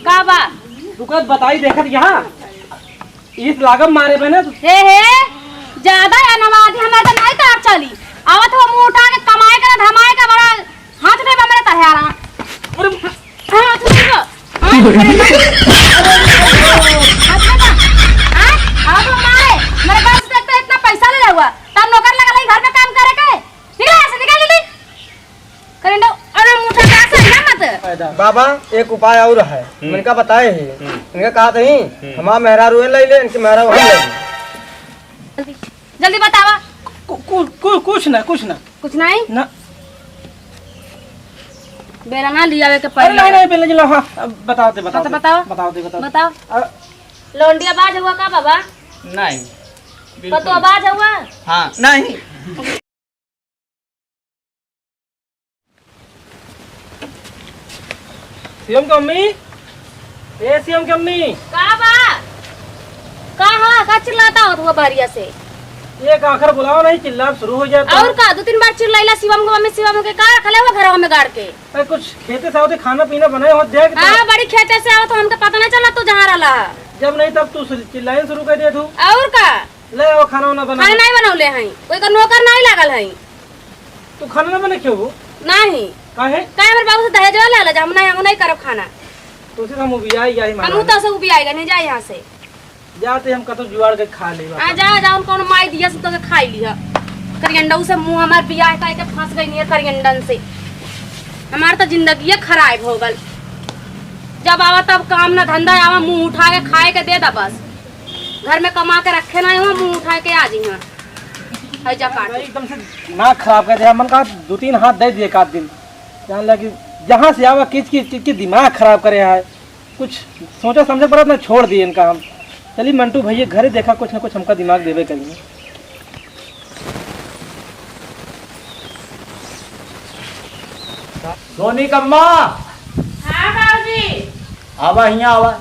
का बा दुकान बताई देखत यहाँ इस लागम मारे बने हे ज्यादा या नमाज हमारे तो नहीं तार चली आवत हो मुंह उठा के कमाए के धमाए के बड़ा हाथ नहीं मेरे तहयारा और हाथ नहीं को हाथ में मारे मेरे पास तो इतना पैसा ले हुआ तब नौकर लगा ली घर में काम करे के निकल ऐसे निकल जल्दी करेंडो अरे मुंह उठा के ऐसे मत बाबा एक उपाय और है इनका बताए ही इनका कहा था हमारा मेहरारू ले ले इनके मेहरारू हम ले जल्दी बतावा कुछ ना कुछ नहीं ना बेरा ना लिया के अरे पहले नहीं पहले चलो हाँ बताओ बताओ लोंडिया बाज हुआ का बाबा नहीं पतो बाज हुआ हाँ नहीं सीएम की अम्मी ए सीएम की अम्मी का बा का चिल्लाता हो तू बारिया से एक आखिर बुलाओ नहीं चिल्ला शुरू हो जाता और का 2-3 बार चिल्लाइला शिवम को मम्मी शिवम के का रखले हुआ घर में गाड़ के अरे कुछ खेते से होते खाना पीना बनाए हो देख हां बड़ी खेते से आओ तो हमके पता नहीं चला तू जहां रहला जब नहीं तब तू चिल्लाए शुरू कर दे तू और का ले आओ खाना वाना बना खाना नहीं बनौले हई कोई का नौकर नहीं लागल हई तू खाना ना बने क्यों नहीं काहे हमर बाबू से दहेज वाला ले हम नहीं करब खाना तो से हम उबिया ही आई हम तो से उबी आएगा नहीं जा यहां से जाते हम कतो जुआड़ के खा ले आ जा उन कौन माई दिया से तो के खाई लिया करियंडा से मुंह हमार बियाह काहे के फंस गई नहीं करियंडन से हमार तो जिंदगी खराब हो गल जब आवा तब काम ना धंधा आवा मुंह उठा के खाए के दे दा बस घर में कमा के रखे ना हो मुंह उठा के आ जी हां है जा काट एकदम से नाक खराब कर दिया मन का 2-3 हाथ दे दिए एक दिन जान लगी जहां से आवा किस की दिमाग खराब करे है कुछ सोचा समझे पर ना छोड़ दिए इनका हम चलिए मंटू भैया घरे देखा कुछ ना कुछ हमका दिमाग देवे करिए सोनी कम्मा हां बाबूजी आवा यहाँ आवा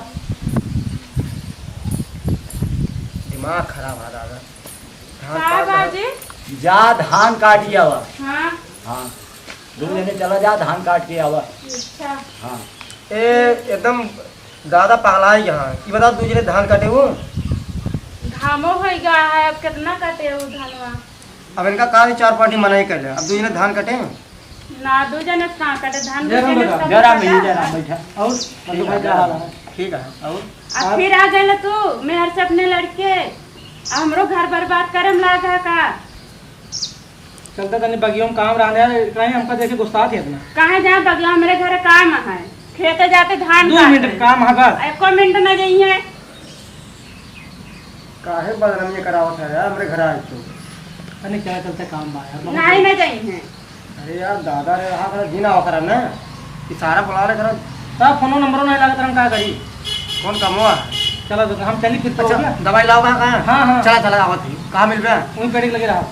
दिमाग खराब आ रहा हां बाबूजी जा धान काटिए आवा हां हाँ दूर लेने चला जा धान काट के आवा अच्छा हाँ ए एकदम दादा पागला है यहाँ ये बता दूसरे धान काटे वो घामो हो गया है अब कितना काटे हो धानवा अब इनका कहा 4 पार्टी मना ही कर लिया अब दूसरे धान कटे ना दो जने कहां काटे धान जरा बैठा और मंटू भाई क्या हाल है ठीक है और अब फिर आ गए तू मेहर से अपने लड़के हमरो घर बर्बाद करम लागा का चलता तनी बगियों में काम रहने कहीं हमका देखे गुस्सा थी अपना कहां जा बगला मेरे घर काम है खेते जाते धान 2 मिनट काम है बस एको मिनट न गई है काहे बदनामी करावत है यार मेरे घर आए तो अरे क्या चलते काम बा यार नहीं न गई है अरे यार दादा रे वहां कर जीना होकर ना कि सारा बुला ले कर सब फोनो नंबर नहीं लगा हम का करी कौन कमवा चलो तो हम चली फिर तो अच्छा दवाई लाओ कहां हाँ। चला आवत ही कहां मिल रहा वहीं पेड़ लगे रहा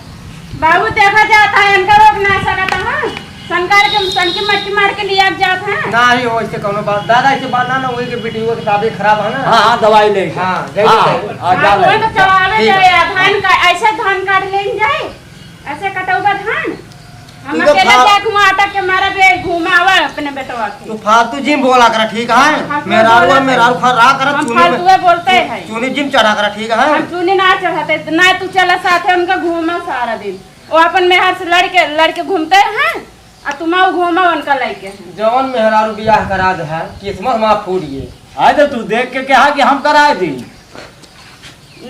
बाबू देखा जाता है इनका रोक ना सकता है संकार के सन की मट्टी मार के लिया जात है ना ही हो इससे कोनो बात दादा ऐसे बात ना वही के बेटी को किताबें खराब है ना हाँ हाँ दवाई ले हाँ जा ले तो चलावे जाए धान का ऐसे धान काट ले जाए ऐसे कटौगा धान हम अकेले जा घुमा आटा के मारा बे घुमावा अपने बेटवा के तो फालतू जिम बोला करा ठीक है मेरा खा रहा करा हम फालतू बोलते हैं चूनी जिम चढ़ा करा ठीक है हम चूनी ना चढ़ाते ना तू चला साथे उनका घूमा सारा दिन वो अपन मेहर से लड़के घूमते हैं और तुम घूमा उनका लड़के जवन मेहरारू बियाह करा दे है किस्मत मां फूटिए आज तो तू देख के कहा कि हम कराए थी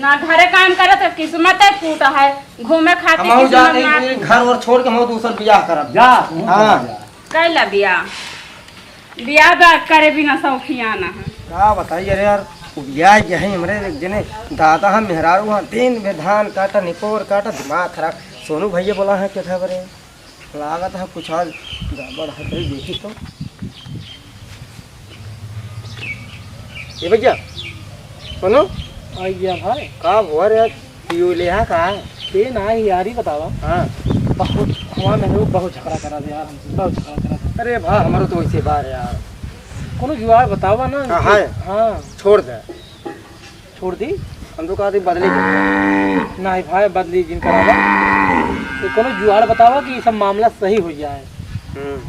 ना घरे काम करे तो किस्मत है फूटा है घूमे खाती हम जा किस्मत ना घर और छोड़ के हम दूसर बियाह करब जा हां कैला बियाह बात करे बिना सौखियाना है का बताइए अरे यार बियाह यही हमरे जने दादा हम मेहरारू हां दिन में धान काटा निकोर काटा दिमाग खराब सोनू भैया बोला है क्या खबर है लागत है कुछ और गड़बड़ है तेरी देखी तो ये भैया सोनू आइया भाई का हुआ रे पियो ले हा का ये ना यार ही बतावा हां बहुत हवा में लोग बहुत झगड़ा करा दे यार हमसे बहुत झगड़ा करा दे अरे भा हमारो तो वैसे बार यार कोनो जुआर बतावा ना हां हां छोड़ दे छोड़ दी हम तो कहते बदले नहीं भाई बदली जिन करावा तो कोनो जुआर बतावा कि सब मामला सही हो जाए।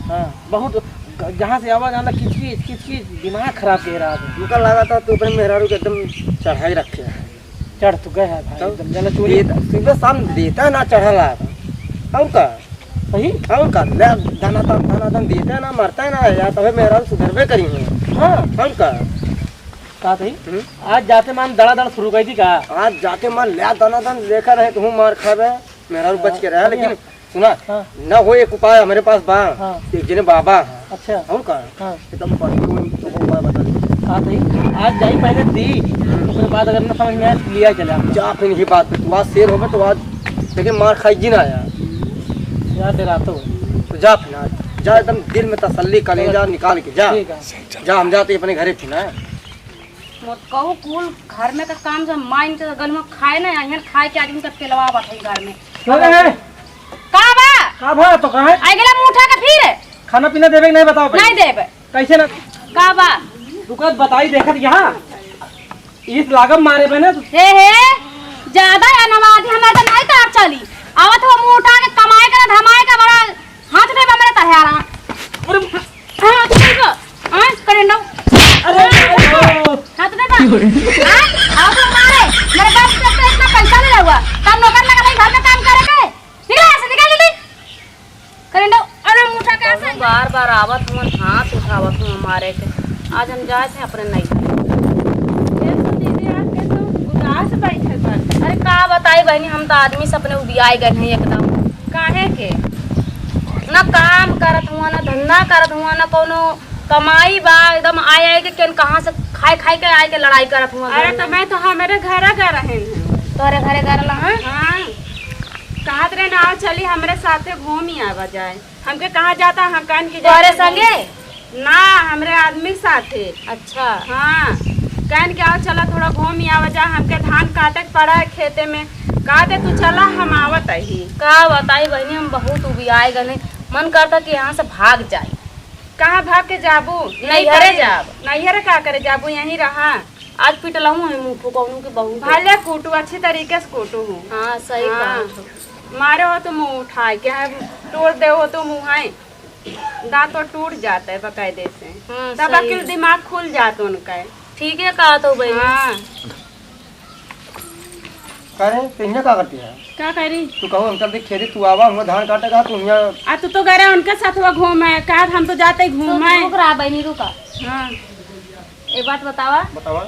हाँ बहुत जहाँ से आवाज आना किचकिच दिमाग खराब कह रहा था। उनका लगा था तो अपने मेहरारू के एकदम चढ़ाई रखे है। चढ़ तो गए है भाई तो एकदम जना चोरी सुबह शाम देता ना चढ़ा और का सही। और का दाना दान देता है ना मरता है ना या तब मेहरारू सुधरबे करी है। हाँ और का कहा थी आज जाते मान दड़ा सुरू गई थी का। आज जाके मार लिया दाना दान लेकर रहे तो मार खावे मेहरारू बच के रहा। लेकिन सुना हाँ। न हो एक उपाय हमारे पास बा। हाँ। एक जने बाबा है। अच्छा और का हाँ एकदम उपाय बता दे। कहा थी आज जाई पहले दी उसके बाद अगर न समझ में आया तो लिया चला। जा फिर यही बात पे तू आज शेर हो गए तो आज लेकिन मार खाई जी ना आया यार डराता हूँ। तो जा फिर आज जा एकदम दिल में तसल्ली कलेजा निकाल के जा। ठीक है जा हम जाते अपने घरे फिर ना। मत कहो कुल घर में का काम जब माइन के गल में खाए ना यहाँ खाए के आदमी का तेलवा बात है घर में। का बा का भा तो कहाँ है आई गेला मुंह उठा के फिर खाना पीना देवे कि नहीं बताओ पहले? नहीं देबे कैसे ना का बा दुकान बताई देखत यहाँ इस लागम मारे पे ना हे ज्यादा या नमाज हमारे तो नहीं तार चली आवत हो मुंह उठा के कमाए का धमाए का बड़ा हाथ दे मेरे तहयारा और हां तू देखो हां करे नो अरे हाथ दे बा हां आवत हो मारे मेरे पास से इतना पैसा नहीं हुआ तब नौकर लगा नहीं घर में काम करे के निकल ऐसे निकल जल्दी करे नो अरे मुंह उठा के ऐसे बार आवत हम हाथ उठावत हम मारे के आज हम जाए थे अपने नहीं अरे का बताई बहनी हम तो आदमी से अपने उबियाए गए हैं एकदम काहे के ना काम करत हुआ ना धंधा करत हुआ ना कोनो कमाई बा एकदम आए के केन कहाँ से खाए के आए के लड़ाई करत हुआ। अरे तो मैं तो हमारे घर आ रहे हैं। तोरे घरे घर ला हां हाँ कहत रहे ना आओ चली हमारे साथे घूम ही आवा जाए। हमके कहाँ जाता हाँ कान की तोरे संगे ना हमारे आदमी साथे। अच्छा हाँ कहन के आओ चला थोड़ा घूम ही आवा जाए। हमके धान काटे के पड़ा है खेते में कहते तू चला हम आवत ही। का बताई बहनी हम बहुत उबियाए गए मन करता कि यहाँ से भाग जाए। कहाँ भाग के जाबू? नैहरे जाब। नैहरे का करे जाबू? यहीं रहा। आज पिटलहूँ है मुँह फुकौनू के बहू भले कूटू अच्छी तरीके से कूटू हूँ। हाँ सही हाँ। कहा मारे हो तो मुँह उठाए के है तोड़ दे हो तो मुँह है दांत तो टूट जाता है बकायदे से। हाँ, तब सही अकेले है। दिमाग खुल जाता उनका। ठीक है कहा तो बहनी हाँ कह रहे कहीं क्या करती है क्या करी? तू कहो हम चलते खेती तू आवा हम धान काटेगा तू यहाँ। आ तू गए उनके साथ हुआ घूम है कहा हम तो जाते ही घूम है। रुक रहा बहनी रुका हाँ एक बात बतावा बतावा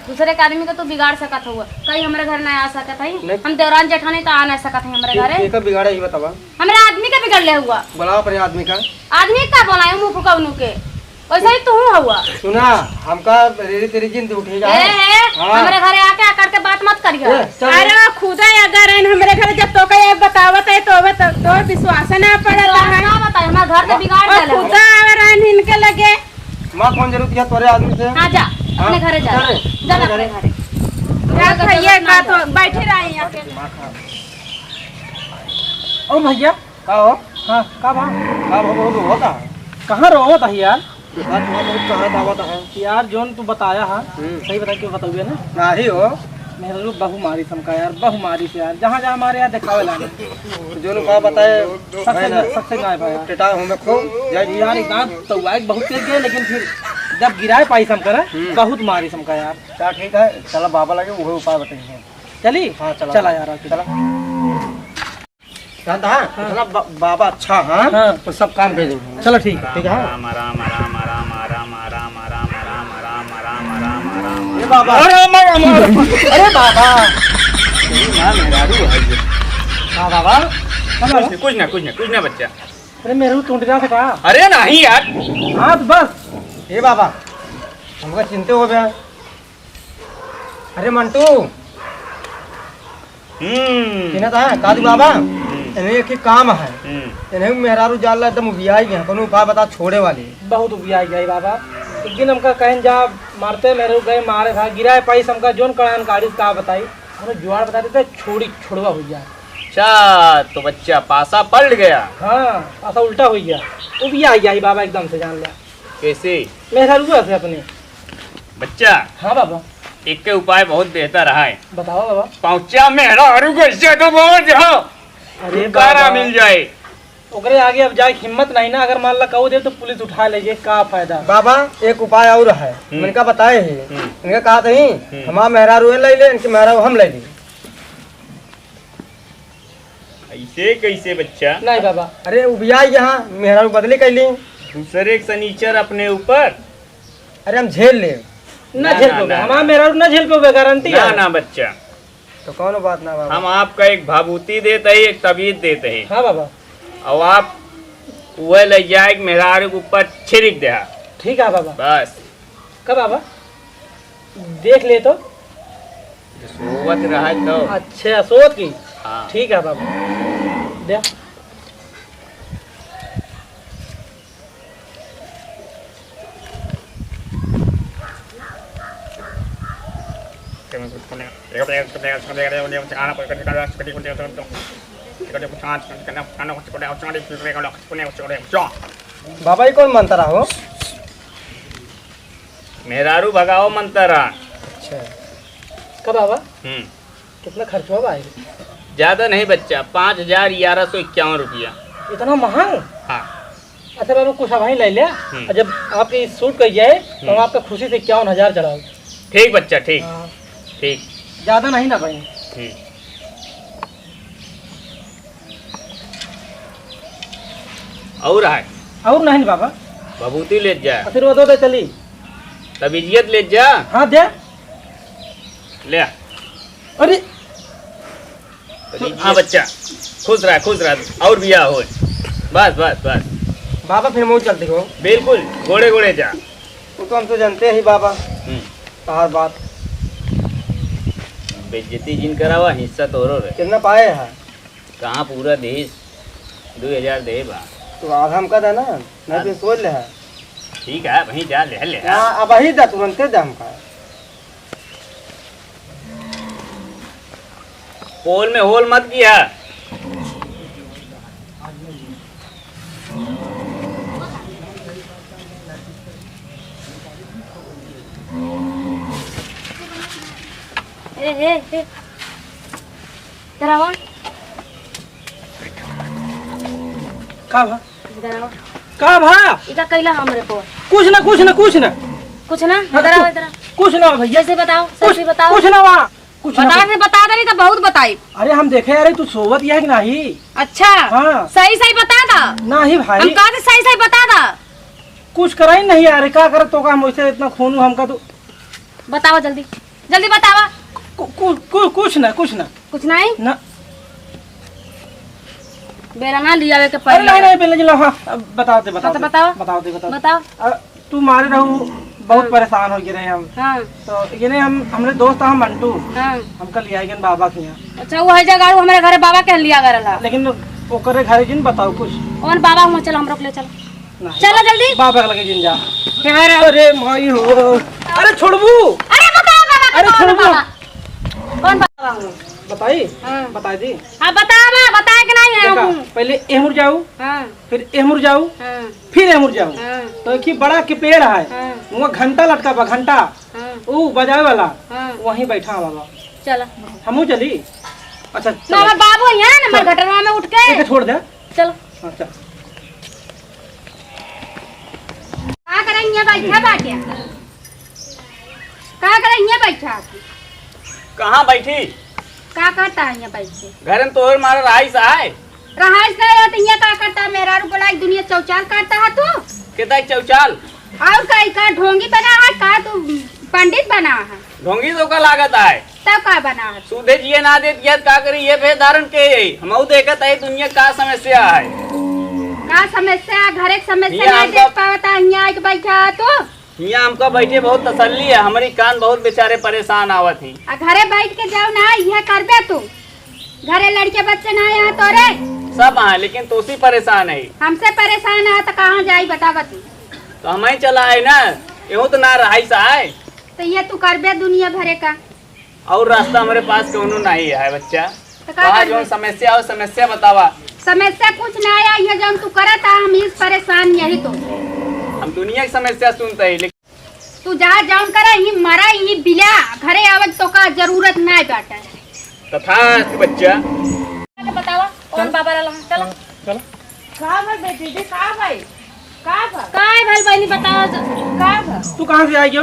दूसरे के आदमी को तो बिगाड़ सकत हुआ कहीं हमारे घर नहीं आ सकत है। नहीं। हम देवरान जेठानी तो आ नहीं सकत है हमारे घरे। एक बिगाड़ा ही बतावा हमारे आदमी के बिगड़ ले हुआ बुलाओ अपने आदमी का। आदमी का बनाए मुँह फुकौनू के वैसे ही तू हुआ। सुना हमका रेरी तेरी जिंद उठेगा। हाँ। हमारे घरे आके आकर के बात मत करिए। अरे खुदा अगर हमारे घर जब तो कहीं बतावत है तो विश्वास ना पड़ता है। ना बताए हमारे घर के बिगाड़ और डाले खुदा अगर इनके लगे माँ कौन जरूरत है तोरे आदमी से? हाँ जा अपने घरे जा घरे? जा अपने घरे ये का तो बैठे रहे यहाँ पे। ओ भैया का हो हाँ का भा का हो होता है कहाँ रहो था यार बात बहुत कहा दावत है यार जोन तू बताया हा हम्म। सही बता क्यों बताओगे ना नाही हो मेरा लोग बहु मारी समका यार बहु मारी से यार जहाँ जहाँ हमारे यहाँ दिखावे लाने जो का बताए सबसे गाय भाई यार टेटा हूँ मैं खो यार यार एक दांत तो वाइक बहुत तेज गए लेकिन फिर जब गिराए पाई सम करे बहुत मारी समका यार। क्या ठीक है चला बाबा लगे वो उपाय बताइए। चली हाँ चला चला यार चला जानता है चला बाबा अच्छा हाँ हाँ। तो सब काम भेजेंगे। चलो ठीक है ठीक है राम राम राम राम राम राम राम राम राम राम राम राम ये बाबा अरे बाबा हाँ बाबा कुछ ना बच्चा। अरे मेरे को टूटना से कहा अरे नहीं यार हाँ तो बस ये बाबा हमका चिंते हो गया। अरे मंटू चिन्हत है कादू बाबा इन्हें एक ही काम है इन्हें मेहरारू जाला एकदम उबियाई गए कोनो उपाय बता छोड़े वाली। बहुत उबिया गया बाबा एक दिन हमका कहीं जा मारते मेरे को गए मारे था गिराए पाई हमका जोन कड़ान काड़ी का बताई हमें जुआड़ बता देते छोड़वा हो गया। अच्छा तो बच्चा पासा पलट गया। हाँ ऐसा उल्टा हो गया उबिया गया बाबा एकदम से जान लिया कैसे मेरा रुआ से अपने। बच्चा? हाँ बाबा एक के उपाय बहुत बेहतर रहा है। बताओ बाबा। पहुंचा मेहरा हरू कैसे तो पहुंच जाओ अरे छुटकारा मिल जाए। ओकरे आगे अब जाए हिम्मत नहीं ना, अगर मान ला कहो दे तो पुलिस उठा लीजिए, का फायदा। बाबा अगर हिम्मत नहीं ना, अगर मान ला कहो दे तो पुलिस उठा लीजिए, का फायदा। बाबा एक उपाय और है, इनका बताए ही, इनका कहा था हमारा मेहरारू ले ले, इनके मेहरारू हम ले ली। ऐसे कैसे बच्चा? नहीं बाबा, अरे उबिया यहाँ मेहरारू बदली कर ली। दूसरे के सनीचर अपने ऊपर अरे हम झेल ले। ना झेल पाओगे हमारा मेरा ना झेल पाओगे, गारंटी ना है। ना बच्चा, तो कौन बात ना बाबा। हम आपका एक भाबूती देते ही, एक तबीयत देते ही, हाँ बाबा, और आप वह ले जाए मेहरारू के ऊपर छिड़क दे। ठीक है बाबा। बस कब बाबा देख ले तो सोवत रहा तो। अच्छा सोच की, हाँ ठीक है बाबा दे। बाबा ये कौन मंत्रा हो? मेहरारू भगाओ मंतरा। अच्छा कब बाबा कितना खर्च होगा? ज्यादा नहीं बच्चा, 5,1151 रुपया। इतना महंग? हाँ अच्छा बाबा कुछ भाई ले लिया, और जब आपकी सूट कर जाए तो हम आपका खुशी से 51,000 चढ़ाओ। ठीक बच्चा, ठीक ठीक। ज्यादा नहीं ना भाई। और है और नहीं बाबा, भभूति ले जा, आशीर्वाद दो चली। तबीयत ले जा। हाँ दे। ले अरे हाँ बच्चा, खुश रह और बिया हो। बस बस बस बाबा फिर मुँह चलती हो। बिल्कुल, घोड़े घोड़े जा। वो तो हम तो जानते ही बाबा हर बात। बेइज्जती जिन करावा, हिस्सा तोरो रे। कितना पाए है? कहाँ पूरा देश 2,000 दे बा। तो आधा हम का देना नहीं तो सोच ले है। ठीक है वहीं जा, ले ले। हाँ अब ही दा तुरंते दा हमका। पोल में होल मत किया। ए दरावा का भा दरावा का भा इका कैला हमरे को कुछ ना कुछ ना हाँ, दरावा दरावा कुछ ना भैया, जैसे बताओ, सही बताओ। कुछ ना वहाँ कुछ ना। बता से बता दे तो बहुत बताई। अरे हम देखे यार तू सोवत यह है कि नहीं? अच्छा हाँ। सही सही बता दा। नहीं भाई, हम कहा थे सही सही बता दा। कुछ करा ही नहीं यार, क्या कर तो का हम वैसे इतना खून हमका तो। बतावा जल्दी जल्दी बतावा। कुछ ना कुछ नहीं ना। बेरा ना लिया के अरे पहले। नहीं पहले चलो। हाँ बताओ बताओ। बताओ। तू मारे रहू बहुत परेशान हो गए रहे हम। हाँ तो ये नहीं हमरे दोस्त हम मंटू, हाँ। हमका लिया गया बाबा के यहाँ। अच्छा वो है जगह हमारे घरे बाबा के लिया गया, लेकिन ओकरे घर जिन बताओ कुछ। और बाबा वहाँ चलो, हम रोक ले चलो। नहीं। चलो जल्दी। बाबा के लगे जिन जा। ठहर। अरे माई हो, अरे छोड़बू। अरे बताओ बाबा। अरे कौन छोड़बू। बाबा? कौन बाबा हूँ? बताई हाँ। बताई दी। हाँ बताए कि नहीं है देखा, हम? पहले एमुर जाऊ, हाँ फिर एमुर जाऊ, हाँ फिर एमुर जाऊ। हाँ तो एक ही बड़ा के पेड़ है, हाँ वहाँ घंटा लटका बा, घंटा हाँ वो बजावे वाला, हाँ। वहीं बैठा है बाबा। चलो हमू चली। अच्छा ना हमारे बाबू यहाँ ना हमारे घटना में उठ के। ठीक है, छोड़ दे। चलो हाँ चल। क्या करेंगे बैठा बाटे? क्या करेंगे बैठा? कहाँ बैठी? क्या करता है यहाँ बैठ के? घर में तोहर मारा राइस आए। रहाइश नहीं है तो यहाँ क्या करता है? मेरा रुपया एक दुनिया चौचाल काटता है तू? कितना चौचाल? और का ढोंगी बना है का तू पंडित बना है? ढोंगी तो का लागत आए। तब का बना है? सूधे जिए ना दे दिया का करी ये भे धारण के। हम देखत है दुनिया का समस्या है। का समस्या? घर एक समस्या यहाँ नहीं देख पाता, यहाँ एक बैठा है तू। यहाँ हमका बैठे बहुत तसल्ली है, हमारी कान बहुत बेचारे परेशान आवत ही। घरे बैठ के जाओ ना, यह करबे तू। घरे लड़के बच्चे ना यहाँ तोरे सब है, लेकिन तोसी परेशान है। हमसे परेशान है तो कहाँ जाई बता बती? तो हमें चला है ना, यूँ तो ना राइस आए। तो ये तू करबे दुनिया भरे का। और रास्ता हमारे पास क्यों नहीं है बच्चा? तो का वहाँ करबे? जो समस्या हो समस्या बतावा। समस्या कुछ ना आया, यह जब तू करता हम इस परेशान यही तो। हम दुनिया की समस्या सुनते हैं, लेकिन तू जहाँ जाऊन करे ही मरा ही बिला, घरे आवत तो का जरूरत नहीं बाटा। तथा बच्चा बतावा कौन बाबा ला? चलो चलो का भाई बेटी जी का भाई काय भल बहनी बताओ तू कहाँ से आई हो?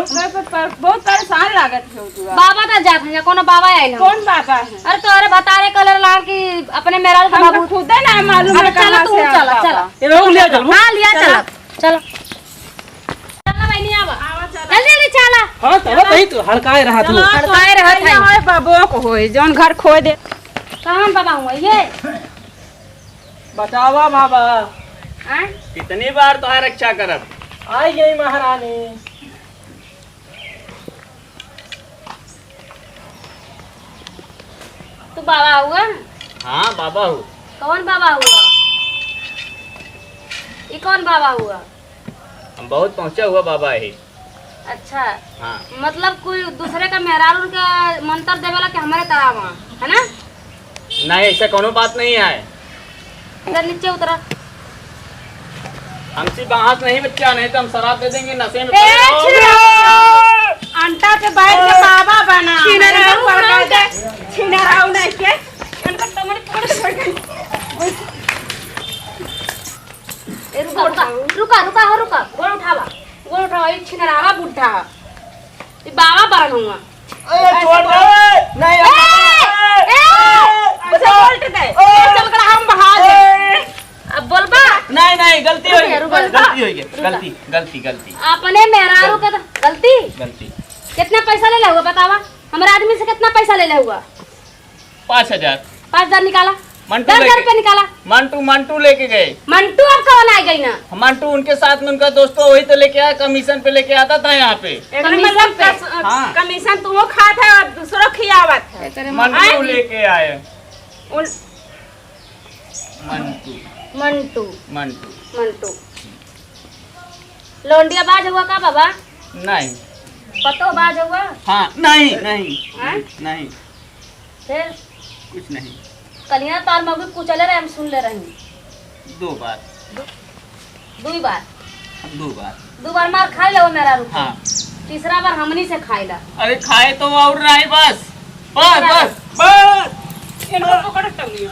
बहुत परेशान लागत है तू। बाबा तो जात है कोनो बाबा आइल हो। कौन बाबा है? अरे तोरे बतारे कलर ला कि अपने मेरा का बाबू खुद ना मालूम है चला तू चला चला ये लोग लिया चल हां लिया चला चलो चला बहनी आवा जल्दी जल्दी चला। हाँ तब ही तो हड़काए रहा तू। हड़काए रहत है बाबू को होई जोन घर खो दे। कहां बाबा हुआ ये बचावा बाबा। हैं कितनी बार तो रक्षा करब। आई गई महारानी। तू बाबा हुआ? हाँ बाबा हूँ। कौन बाबा हुआ? ये कौन बाबा हुआ? हम बहुत पहुँचे हुआ बाबा है। अच्छा हाँ मतलब कोई दूसरे का मेहरारू का मंत्र देवेला कि हमारे तरह वहाँ है ना? नहीं ऐसा कोनो बात नहीं है। इधर नीचे उतरा। हमसे बहस नहीं बच्चा, नहीं तो हम शराब दे देंगे नशे में। अंटा के बैठ के बाबा बना छिनराऊ नहीं के अंटा टमाटर पकड़ गई। ए रुका गोड़ उठावा ये छिनरावा बुढ़ा ये बाबा बरन हुआ। छोड़ दे नहीं उल्ट दे चल कर हम बहा दे। अब बोलबा नहीं गलती हो गई, रुका। गलती हो गई, गलती अपने मेहरारू के गलती। गलती। कितना पैसा ले हुआ बतावा? हमारे आदमी से कितना पैसा ले हुआ? 5000। 5000 निकाला। मंटू 10,000 लेके रुपया निकाला। मंटू लेके गए। मंटू अब कौन आ गई ना? मंटू उनके साथ में उनका दोस्त वही तो लेके आया, कमीशन पे लेके आता था यहाँ पे। हाँ। कमीशन तुम खा था और दूसरों खियावत है। मंटू लेके आए। मंटू मंटू लौंडिया बाज हुआ का बाबा? नहीं। पतो बाज हुआ? हाँ नहीं हैं? फिर कुछ नहीं। कलिया तार मगु कुचले रहे हम सुन ले रही। 2 बार। 2 बार मार खा ले वो मेरा रूप। हाँ। तीसरा बार हमनी से खाइला। अरे खाए तो और नहीं बस इनको पकड़ टंगी।